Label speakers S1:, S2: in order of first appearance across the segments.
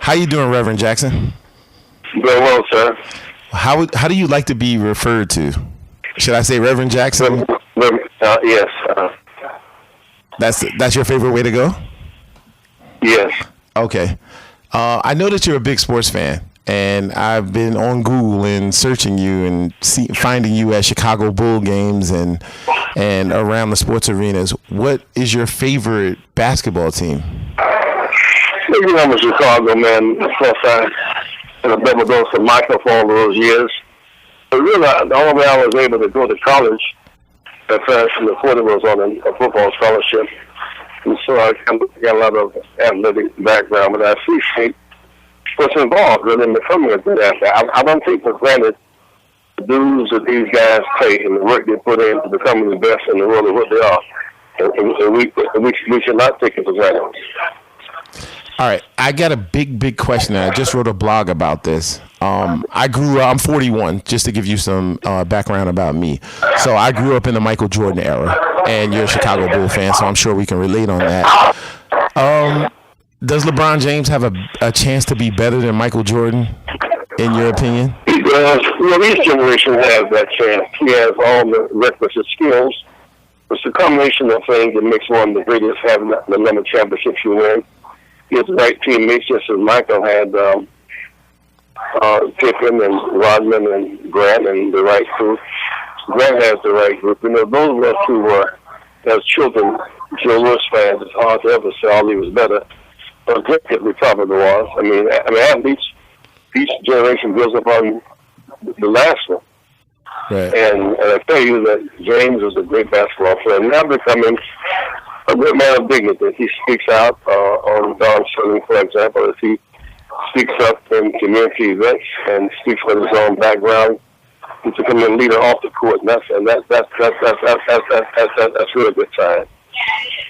S1: How you doing, Reverend Jackson?
S2: Very well, sir.
S1: How do you like to be referred to? Should I say Reverend Jackson?
S2: Yes.
S1: That's your favorite way to go?
S2: Yes.
S1: Okay. I know that you're a big sports fan, and I've been on Google and searching you and finding you at Chicago Bull games and around the sports arenas. What is your favorite basketball team?
S2: You know, I'm a Chicago man. Of course, I had a double dose of Michael for all those years. But really, the only way I was able to go to college at first in the 40 was on a football scholarship. And so I got a lot of athletic background, but I appreciate what's involved really in becoming a good athlete. I don't take for granted the dues that these guys take and the work they put into becoming the best in the world of what they are. And we should not take it for granted.
S1: All right, I got a big question. I just wrote a blog about this. I'm 41, just to give you some background about me. So I grew up in the Michael Jordan era, and you're a Chicago Bull fan, so I'm sure we can relate on that. Does LeBron James have a chance to be better than Michael Jordan, in your opinion?
S2: He does. Well, each generation has that chance. He has all the requisite skills. It's a combination of things that makes one of the greatest, having the number of championships you win. He has the right teammates, just as Michael had Pippen and Rodman and Grant and the right group. Grant has the right group. You know, those of us who were, as children, Joe Louis fans, it's hard to ever say all he was better. But Grant recovered was. I mean, athletes, each generation builds upon the last one.
S1: Right.
S2: And I tell you that James is a great basketball player. Now becoming a good man of dignity. He speaks out on Don Sterling, for example, as he speaks up in community events and speaks with his own background. He's becoming a leader off the court, and that's a really good sign.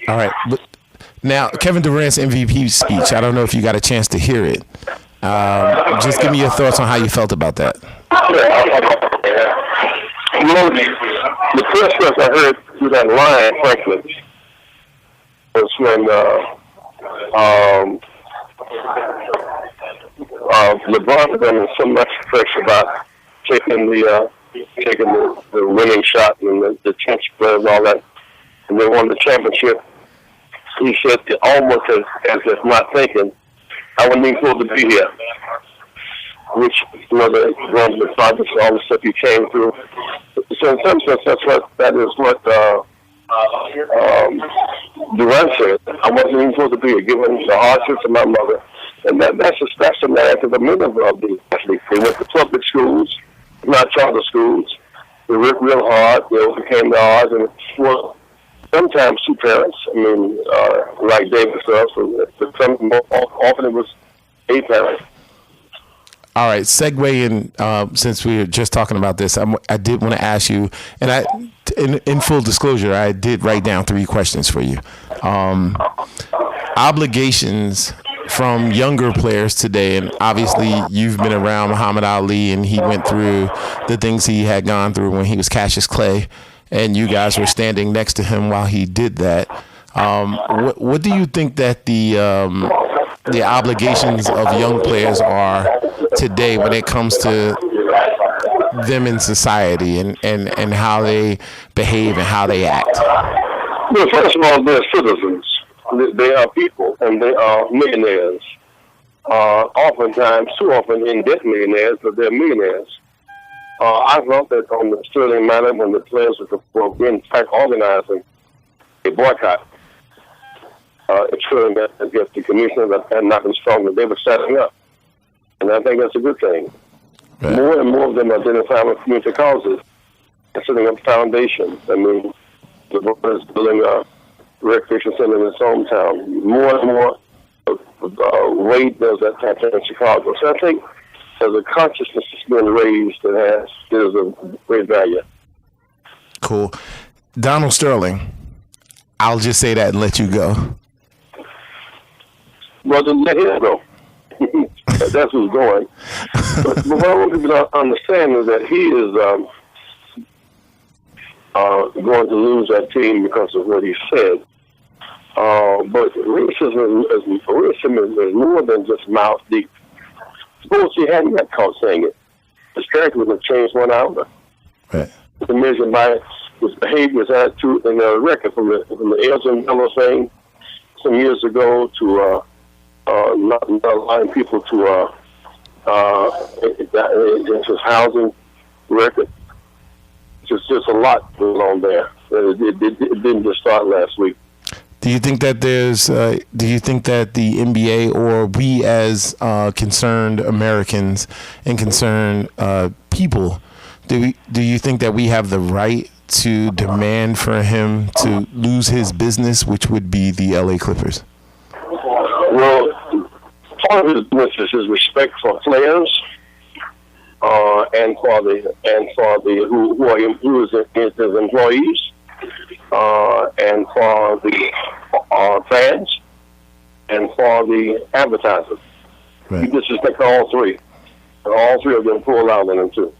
S1: All right. Now, Kevin Durant's MVP speech, I don't know if you got a chance to hear it. Just give me your thoughts on how you felt about that.
S2: You know, the first time I heard through that line, frankly, was when LeBron was under so much pressure about taking the winning shot and the championship and all that, and they won the championship. He said, almost as if not thinking, I wouldn't even supposed to be here. Which, you know, the projects, all the stuff he came through. So in some sense, that is what Durant said. I wasn't even supposed to be here, given the hardships of my mother. And that's the narrative of many of the athletes. They went to public schools, not charter schools. They worked real hard. They overcame the odds. And well, sometimes two parents, I mean, like David does, but often it was a parent.
S1: All right, segue in, since we were just talking about this, I did want to ask you, and in full disclosure, I did write down 3 questions for you. Obligations from younger players today, and obviously you've been around Muhammad Ali, and he went through the things he had gone through when he was Cassius Clay, and you guys were standing next to him while he did that. What do you think that the obligations of young players are today when it comes to them in society and how they behave and how they act?
S2: Well, first of all, they're citizens. They are people, and they are millionaires. Oftentimes, too often, in debt millionaires, but they're millionaires. I thought that on the Sterling matter, when the players were in fact organizing a boycott, ensuring that against the commissioner that had not been strong, that they were setting up. And I think that's a good thing. Right. More and more of them identify with community causes and setting up foundations. I mean, LeBron is building a recreation center in his hometown. More and more Wade does that type of thing in Chicago. So I think there's a consciousness that's being raised that is of great value.
S1: Cool. Donald Sterling, I'll just say that and let you go.
S2: Well, then let him go. That's who's going. But what I want people to understand is that he is going to lose that team because of what he said. But racism is more than just mouth deep. Suppose he hadn't got caught saying it. His character would have changed one hour.
S1: Right.
S2: It's measured by his behavior, his attitude, and the record from the Elgin Mello thing some years ago to not allowing people to into his housing record. Just a lot going on there. It didn't just start last week.
S1: Do you think that do you think that the NBA or we as concerned Americans and concerned people, do you think that we have the right to demand for him to lose his business, which would be the LA Clippers?
S2: Well, part of his business is his respect for players, and for the who is his employees, and for the fans, and for the advertisers.
S1: Right.
S2: He disrespects all three, and all three of them pull out on him too.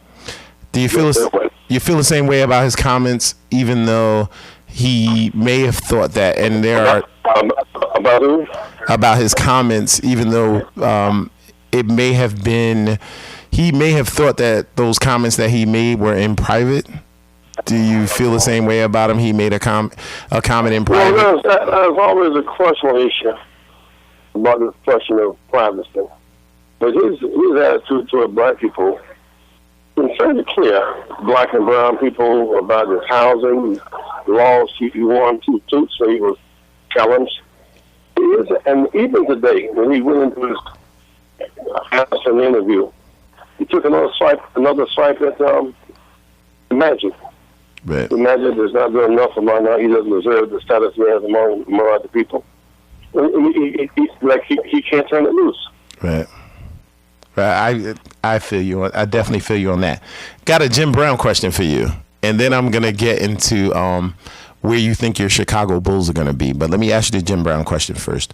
S1: Do you feel the same way about his comments, even though he may have thought that, and there are
S2: about who?
S1: About his comments, even though it may have been, he may have thought that those comments that he made were in private. Do you feel the same way about him? He made a comment in private.
S2: Well, there's always a questionable issue about the question of privacy, but his attitude toward black people is fairly clear. Black and brown people, about his housing laws, he wanted to so he was challenged. And even today, when he went into his Anderson interview, he took another swipe at Magic.
S1: Right.
S2: Magic is not doing enough for him now. He doesn't deserve the status he has among other people. He can't turn it loose.
S1: Right. I feel you. I definitely feel you on that. Got a Jim Brown question for you, and then I'm gonna get into where you think your Chicago Bulls are gonna be. But let me ask you the Jim Brown question first.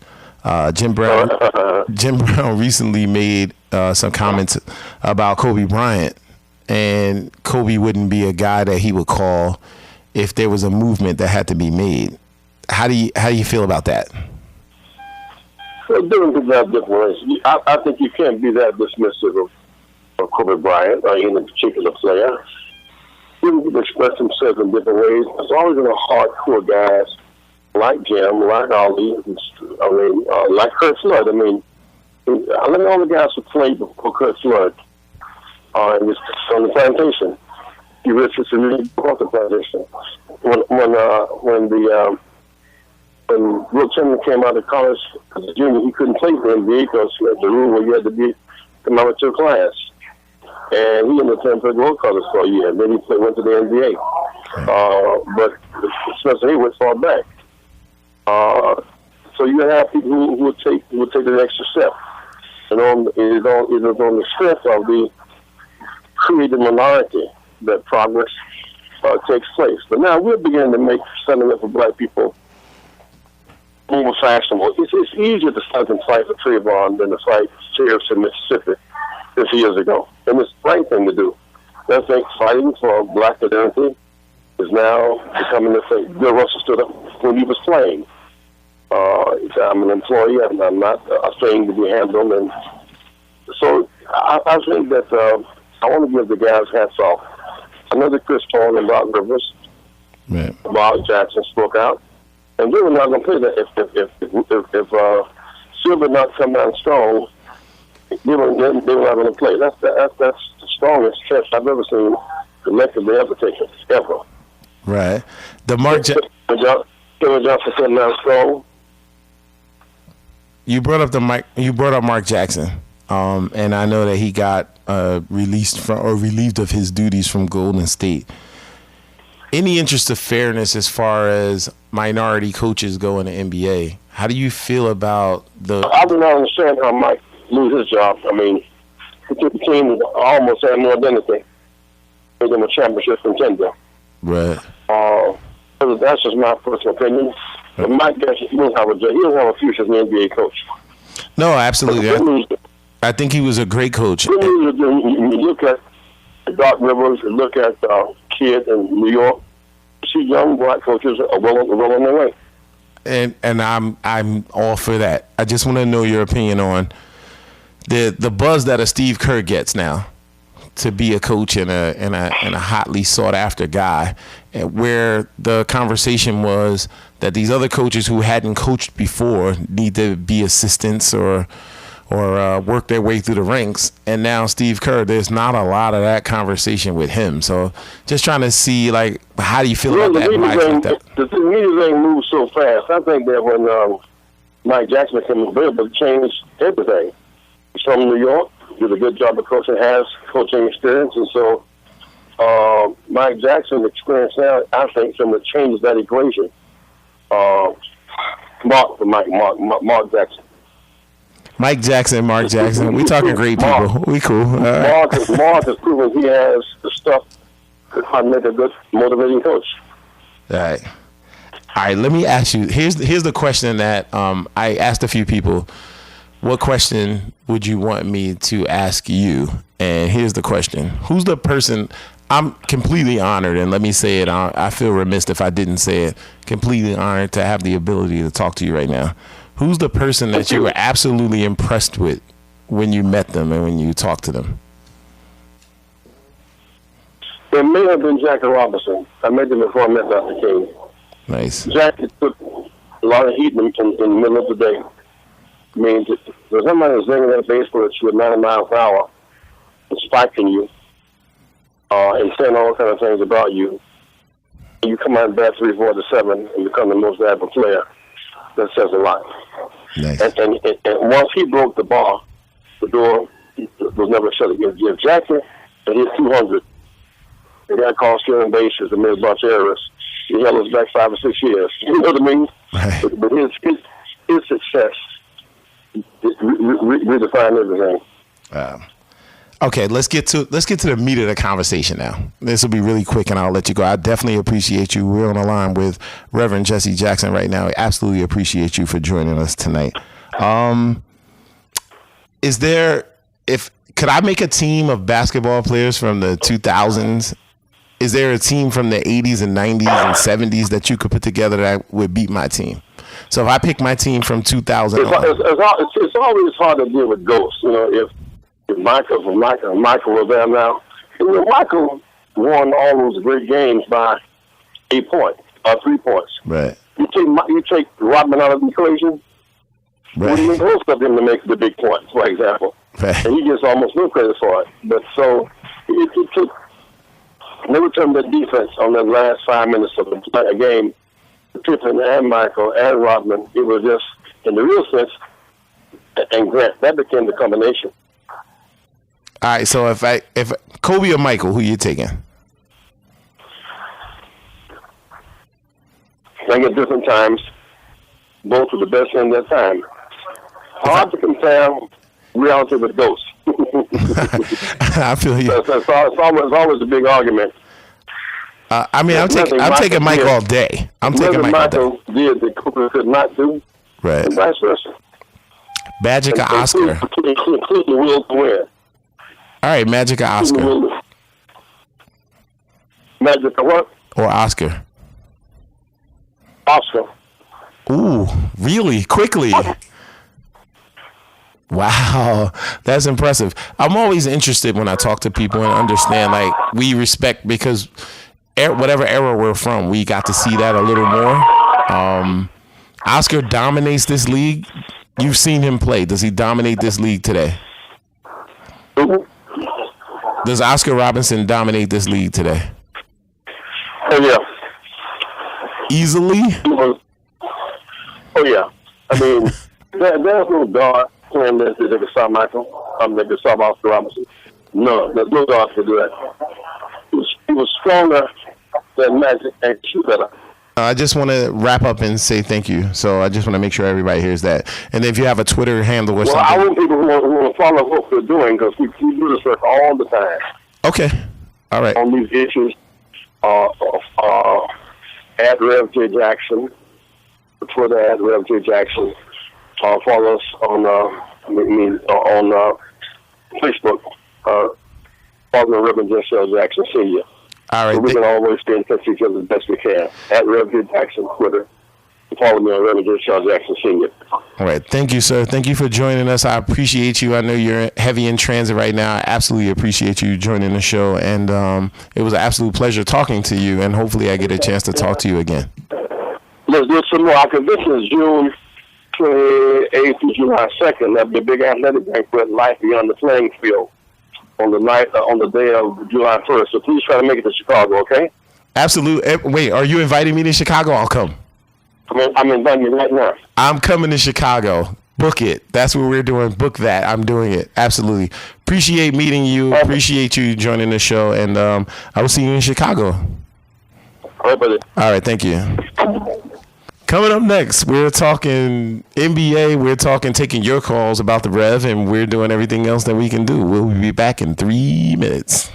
S1: Jim Brown recently made some comments about Kobe Bryant, and Kobe wouldn't be a guy that he would call if there was a movement that had to be made. How do you feel about that?
S2: Well, different people have different ways. I think you can't be that dismissive of Kobe Bryant or any particular player. People can express themselves in different ways. There's always been a hardcore guys like Jim, like Ali, like Kurt Flood. I mean, look at all the guys who played before Kurt Flood on the plantation. He risked his immediate off the plantation. When Will Chamberlain came out of college as a junior, he couldn't play for the NBA because the rule where you had to come out to a class. And he ended up playing for the Gold Colors for a year. And then he went to the NBA. But Spencer Haywood fought back. So you have people who will take the extra step. And it is on the strength of the creative minority that progress takes place. But now we're beginning to make sentiment for black people more fashionable. It's easier to start and fight for Trayvon than to fight sheriffs in Mississippi 50 years ago. And it's the right thing to do. I think fighting for black identity is now becoming the thing. Bill Russell stood up when he was playing. I'm an employee, and I'm not a thing to be handled. And so I think that I want to give the guys hats off. Another Chris Paul and Bob Rivers, Bob Jackson spoke out. And we were not going to play that if Silver not come down strong. They were not going to play. That's the strongest test I've ever seen collectively ever taken ever.
S1: Right. The Mark
S2: Kevin Johnson coming down strong.
S1: You brought up Mark Jackson, and I know that he got relieved of his duties from Golden State. Any interest of fairness as far as minority coaches go in the NBA? How do you feel about
S2: I do not understand how Mike lose his job. I mean, he took the team that almost had no identity, made them a championship contender.
S1: Right.
S2: That's just my personal opinion. But Mike Jackson, he doesn't have a future as an NBA coach.
S1: No, absolutely. I think he was a great coach.
S2: You look at Doc Rivers, you look at Kidd in New York, you see young black coaches are well on their way.
S1: and I'm all for that. I just want to know your opinion on the buzz that a Steve Kerr gets now to be a coach and a hotly sought after guy, where the conversation was that these other coaches who hadn't coached before need to be assistants or work their way through the ranks. And now Steve Kerr, there's not a lot of that conversation with him. So just trying to see, like, how do you feel about that?
S2: The media thing moves so fast. I think that when Mike Jackson came available, it changed everything. He's from New York, did a good job of coaching, has coaching experience. And so Mike Jackson's experience now, I think, some of changes that equation. Mark Jackson.
S1: Mike Jackson, Mark Jackson. We talking great people. We cool.
S2: Mark has proven he has the stuff to make a good motivating coach.
S1: All right. Let me ask you. Here's the question that I asked a few people. What question would you want me to ask you? And here's the question. Who's the person? I'm completely honored, and let me say it. I feel remiss if I didn't say it. Completely honored to have the ability to talk to you right now. Who's the person that you were absolutely impressed with when you met them and when you talked to them?
S2: It may have been Jackie Robinson. I met him before I met Dr. King.
S1: Nice.
S2: Jackie took a lot of heat in the middle of the day. I mean, there's somebody who's ringing that baseball at you at 90 miles an hour and spiking you and saying all kind of things about you. And you come out and bat 3, 4 to 7 and become the most valuable player. That says a lot.
S1: Nice.
S2: And once he broke the bar, the door was never shut again. If Jackie had hit 200, and got called stealing bases and made a bunch of errors, he held us back 5 or 6 years. You know what I mean?
S1: Right.
S2: But his success redefined everything.
S1: Okay, let's get to the meat of the conversation now. This will be really quick, and I'll let you go. I definitely appreciate you. We're on the line with Rev Jessie Jackson right now. I absolutely appreciate you for joining us tonight. Could I make a team of basketball players from the 2000s? Is there a team from the 80s and 90s and 70s that you could put together that would beat my team? So if I pick my team from 2000,
S2: it's always hard to deal with ghosts. You know, if Michael was there now. Michael won all those great games by 8 points or 3 points.
S1: Right.
S2: You take Rodman out of the equation.
S1: Right.
S2: What do you mean most of him to make the big points, for example?
S1: Right.
S2: And he gets almost no credit for it. But so it took never turned the defense on the last 5 minutes of the game. Pippen and Michael and Rodman. It was just in the real sense, and Grant. That became the combination.
S1: All right, so if Kobe or Michael, who you taking?
S2: I think at different times, both were the best in their time. Hard to compare reality with ghosts.
S1: I feel you.
S2: It's always a big argument.
S1: I'm taking Mike all day. I'm taking Mike all day.
S2: Did that Cooper could not do,
S1: right?
S2: And vice versa.
S1: Magic or Oscar?
S2: Including the will to win.
S1: All right, Magic or Oscar?
S2: Magic or what?
S1: Or Oscar?
S2: Oscar.
S1: Ooh, really? Quickly? Wow, that's impressive. I'm always interested when I talk to people and understand, like, we respect, because whatever era we're from, we got to see that a little more. Oscar dominates this league. You've seen him play. Does he dominate this league today? Does Oscar Robinson dominate this league today?
S2: Oh, yeah.
S1: Easily?
S2: Oh, yeah. I mean, there's no guard playing this that can stop Michael. They can stop Oscar Robinson. No, there's no guard to do that. He was stronger than Magic and shoot better.
S1: I just want to wrap up and say thank you. So I just want to make sure everybody hears that. And if you have a Twitter handle or something.
S2: Well, I want people who want to follow what we're doing, because we do this work all the time.
S1: Okay. All right.
S2: On these issues, at Rev J Jackson, Twitter at Rev J Jackson. Follow us on Facebook. Follow Rev Jessie Jackson Senior.
S1: All right.
S2: So we can always stay in touch with each other as best we can. At Rev J Jackson Twitter, Follow me on Rev Jessie Jackson Senior.
S1: All right. Thank you, sir. Thank you for joining us. I appreciate you. I know you're heavy in transit right now. I absolutely appreciate you joining the show. And it was an absolute pleasure talking to you. And hopefully I get a chance to talk to you again.
S2: Let's do some more. Our convention is June 28th to July 2nd. That'll be a big athletic banquet, Life Beyond the Playing Field, on the day of July 1st. So please try to make it to Chicago, okay?
S1: Absolutely. Wait, are you inviting me to Chicago? I'll come.
S2: I'm inviting you right now.
S1: I'm coming to Chicago. Book it. That's what we're doing. Book that. I'm doing it. Absolutely. Appreciate meeting you. Appreciate you joining the show. And I will see you in Chicago.
S2: All right, buddy.
S1: All right. Thank you. Coming up next, we're talking NBA. We're talking taking your calls about the Rev, and we're doing everything else that we can do. We'll be back in 3 minutes.